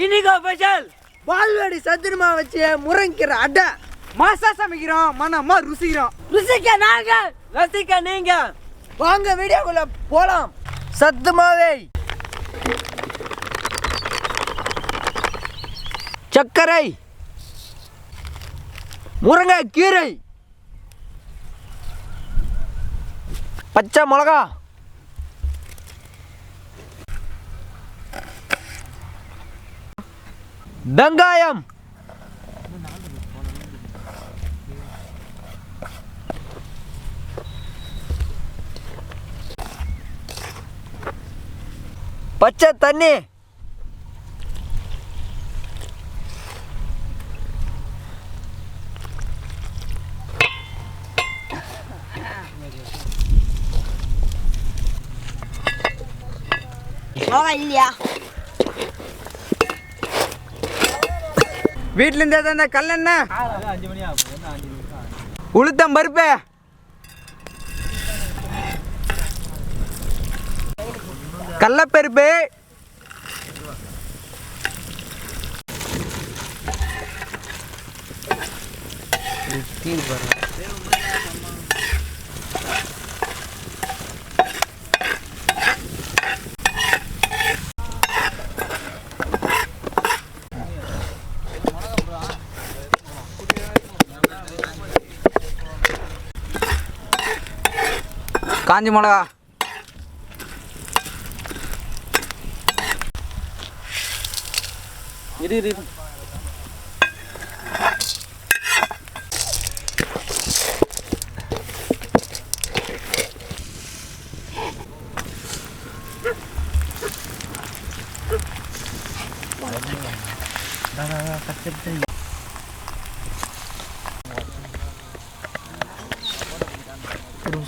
இன்னைக்கு ஸ்பெஷல் பால்வாடி சத்துமா வச்சு முருங்கீரை அடை மாசா சமைக்கிறோம். மனமா ருசிக்கிறோம். ருசிக்க நாங்க, ரசிக்க நீங்க. வாங்க வீடியோக்குள்ள போலாம். சத்துமாவை, சர்க்கரை, முருங்கை கீரை, பச்சை மிளகா, வெங்காயம், பச்சை தண்ணி, இல்லையா வீட்டில் இருந்தே கல்லெண்ண, உளுத்தம் பருப்பு, கடலப்பருப்பு, காஞ்சி மிளகா, இரு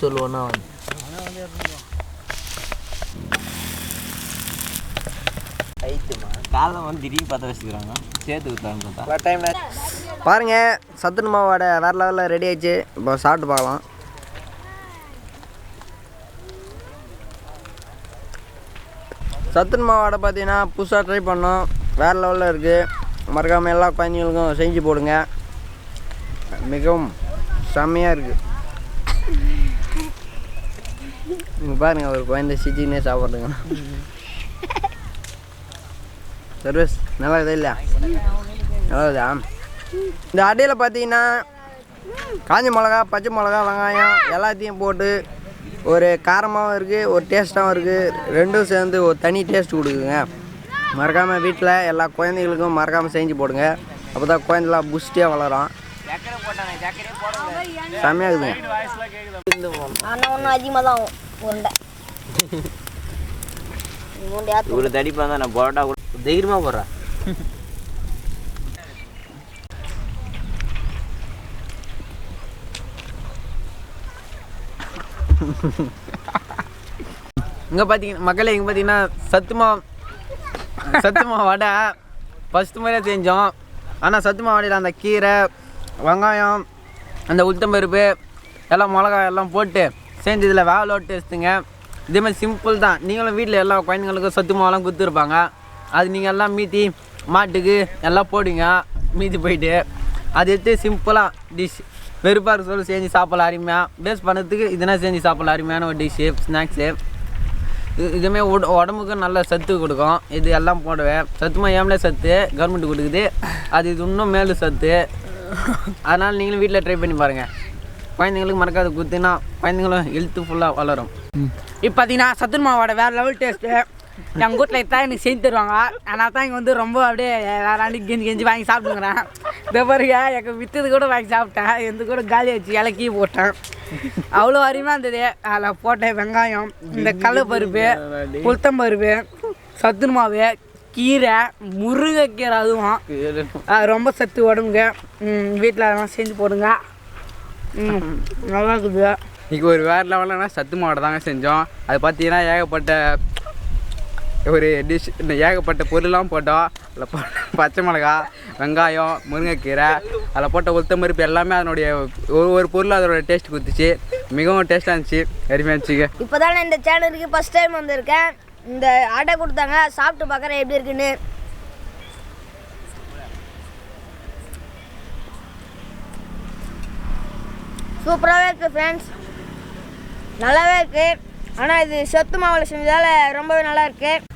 சொல்லுவோன்னா காலம் வந்து திடீர்னு பார்த்து வச்சுக்கிறாங்க, சேர்த்து விட்டாங்க பார்த்தா டைம்ல பாருங்க. சத்துணு மாவோட வேற லெவலில் ரெடி ஆயிடுச்சு. இப்போ சாப்பிட்டு பார்க்கலாம். சத்துணு மாவோட பார்த்தீங்கன்னா புதுசாக ட்ரை பண்ணோம். வேறு லெவலில் இருக்குது. மறக்காமல் எல்லா குழந்தைங்களுக்கும் செஞ்சு போடுங்க. மிகவும் செம்மையாக இருக்குது. நீங்கள் பாருங்கள், ஒரு குழந்தை சிச்சினே சாப்பிட்றதுங்க. சர்வீஸ் நல்லா இருக்குதா இல்லையா? நல்லா இருக்குதா? இந்த அடையில் பார்த்தீங்கன்னா காஞ்ச மிளகா, பச்சை மிளகா, வெங்காயம் எல்லாத்தையும் போட்டு ஒரு காரமாகவும் இருக்குது, ஒரு டேஸ்ட்டாகவும் இருக்குது. ரெண்டும் சேர்ந்து ஒரு தனி டேஸ்ட் கொடுக்குங்க. மறக்காமல் வீட்டில் எல்லா குழந்தைகளுக்கும் மறக்காமல் செஞ்சு போடுங்க. அப்போ தான் குழந்தைலாம் புஷ்டியாக வளரும். செம்மையாக இருக்குதுங்க. ஆனால் ஒன்றும் அதிகமாக தான் உருண்டை இவ்வளோ தடிப்பாக தான் நான் பரோட்டா கூட தைரியமாக போடுறேன். இங்கே பார்த்தீங்கன்னா மக்களே, இங்கே பார்த்தீங்கன்னா சத்துமா வடை ஃபஸ்ட்டு முறையாக செஞ்சோம். ஆனால் சத்துமா வடையில் அந்த கீரை, வெங்காயம், அந்த உளுத்தம்பருப்பு எல்லாம் மிளகா எல்லாம் போட்டு செஞ்சதில் வேலை டேஸ்ட்டுங்க. இதேமாதிரி சிம்பிள் தான். நீங்களும் வீட்டில் எல்லா குழந்தைங்களுக்கும் சத்துமாவெல்லாம் கொடுத்துருப்பாங்க. அது நீங்கள் எல்லாம் மீதி மாட்டுக்கு எல்லாம் போடுங்க. மீதி போயிட்டு அது எடுத்து சிம்பிளாக டிஷ் வெறுப்பாக இருக்க சொல்லி செஞ்சு சாப்பிடலாம். அருமையாக வேஸ்ட் பண்ணுறதுக்கு இதெல்லாம் செஞ்சு சாப்பிடலாம். அருமையான ஒரு டிஷ்ஷு, ஸ்நாக்ஸு. இதுவுமே உடம்புக்கு நல்ல சத்து கொடுக்கும். இது எல்லாம் போடுவேன். சத்துமா ஏம்லே சத்து கவர்மெண்ட் கொடுக்குது. அது இது இன்னும் மேலும் சத்து. அதனால் நீங்களும் வீட்டில் ட்ரை பண்ணி பாருங்கள். குழந்தைங்களுக்கு மறக்காத கொடுத்தீங்கன்னா குழந்தைங்களும் ஹெல்த்துஃபுல்லாக வளரும். இப்போ பார்த்தீங்கன்னா சத்துணு மாவோட வேறு லெவல் டேஸ்ட்டு. எங்கள் வீட்டில் தான் எனக்கு செஞ்சு தருவாங்க. ஆனால் தான் இங்கே வந்து ரொம்ப அப்படியே வேறாண்டி கெஞ்சி வாங்கி சாப்பிட்டுங்கிறேன். இந்த பாருங்க, எங்கள் விற்றது கூட வாங்கி சாப்பிட்டேன். எந்த கூட காலி வச்சு இலக்கி போட்டேன். அவ்வளோ அருமையாக இருந்தது. அதில் போட்ட வெங்காயம், இந்த கடலப்பருப்பு, உளுத்தம்பருப்பு, சத்துணு மாவு, கீரை, முருங்கைக்கீரை, அதுவும் ரொம்ப சத்து உடம்புங்க. வீட்டில் அதெல்லாம் செஞ்சு போடுங்க. நல்லா இருக்குது. இன்றைக்கி ஒரு வேறு லெவலில்னா சத்து மாவோட தாங்க செஞ்சோம். அது பார்த்தீங்கன்னா ஏகப்பட்ட ஒரு டிஷ், ஏகப்பட்ட பொருள்லாம் போட்டோம். அதில் பச்சை மிளகா, வெங்காயம், முருங்கைக்கீரை, அதில் போட்ட உளுத்தம்பருப்பு எல்லாமே அதனுடைய ஒரு பொருள் அதோட டேஸ்ட் கொடுத்துச்சு. மிகவும் டேஸ்ட்டாக இருந்துச்சு, அருமையாக இருந்துச்சுங்க. இப்போ தானே இந்த சேனலுக்கு ஃபஸ்ட் டைம் வந்திருக்கேன். இந்த அடை கொடுத்தாங்க, சாப்பிட்டு பார்க்குறேன் எப்படி இருக்குன்னு. சூப்பராகவே இருக்குது ஃப்ரெண்ட்ஸ், நல்லாவே இருக்குது. ஆனால் இது சத்து மாவில் செஞ்சதால் ரொம்பவே நல்லா இருக்குது.